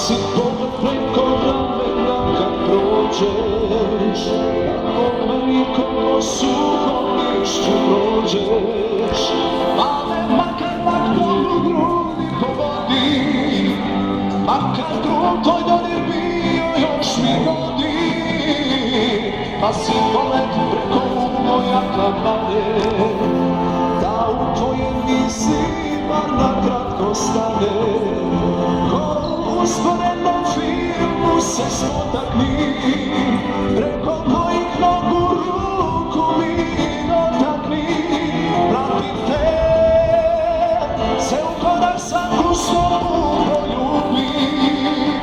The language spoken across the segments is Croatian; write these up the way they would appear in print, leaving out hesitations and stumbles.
Baci pogled preko ramena kad prođeš, kako meni kako suhom lišću prođeš. Ale makar laktom u grudi povodi, makar drug tvoj dodir bio još mi godi. Baci pogled preko moja kamare, da u tvojem mislima nakratko stane. U usporednom filmu se spotakni, preko mojih nogu ruku mi dotakni. Pratim te, se u korak svaku stopu poljubim,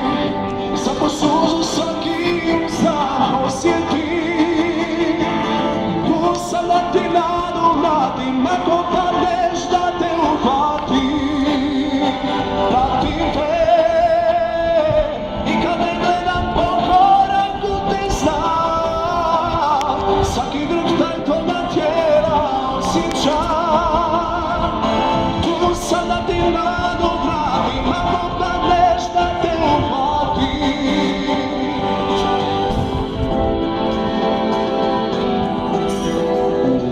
svaku suzu, svaki uzdah osjetim. Tu sam da ti nadu mladim, ako padneš da te uhvatim. Pratim te, svaki drhtaj tvoga tijela osjećam. Tu sam da ti nadu vratim, ako padneš da te uhvatim.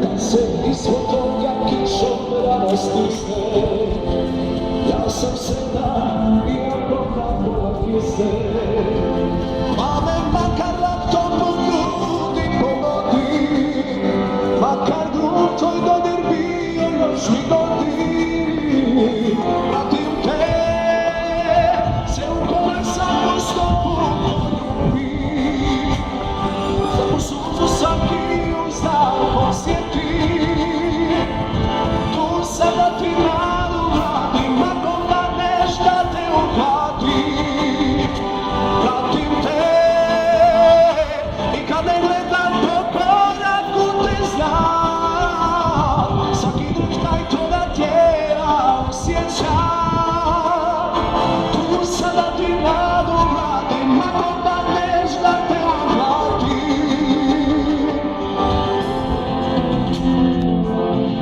Kad se ispod toga kišobrana stisne, ja sam sretan iako na pola pjesne. Mame, makar laktom u grudi povodi, makar drug tvoj dodir bio još mi godi. Pratim te, se u korak svaku stopu poljubim, svaku suzu, svaki uzdah osjetim. Tu sam da ti nadu vratim, ako padneš da te uhvatim. Pratim te, i kad ne gledam po koraku te znam, svaki drhtaj tvoga tijela osjećam. Tu sam da ti nadu vratim, ako padneš da te uhvatim.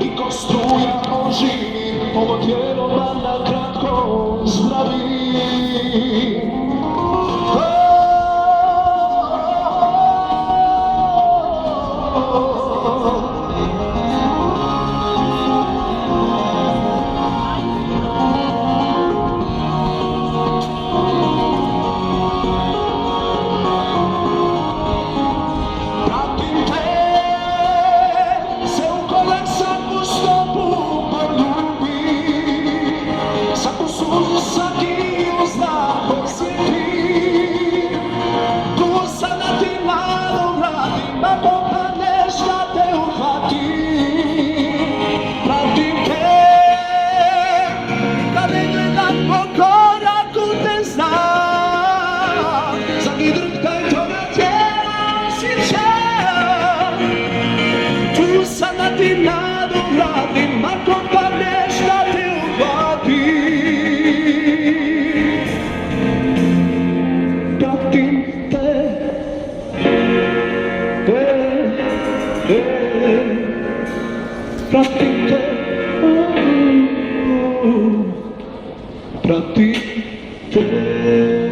I ko struja oživi, ovo tijelo vam na kratko zdravi. Pratim te, se u korak svaku stopu poljubim, svaku suzu, svaki uzdah osjetim. Tu sam da ti nadu vratim, ako padneš da te uhvatim. Pratim te, kad ne gledam po koraku te znam, svaki drhtaj tvoga tijela osjećam. Tu sam da ti nadu vratim, ako padneš da te uhvatim. Pratim te, pratim te, pratim te.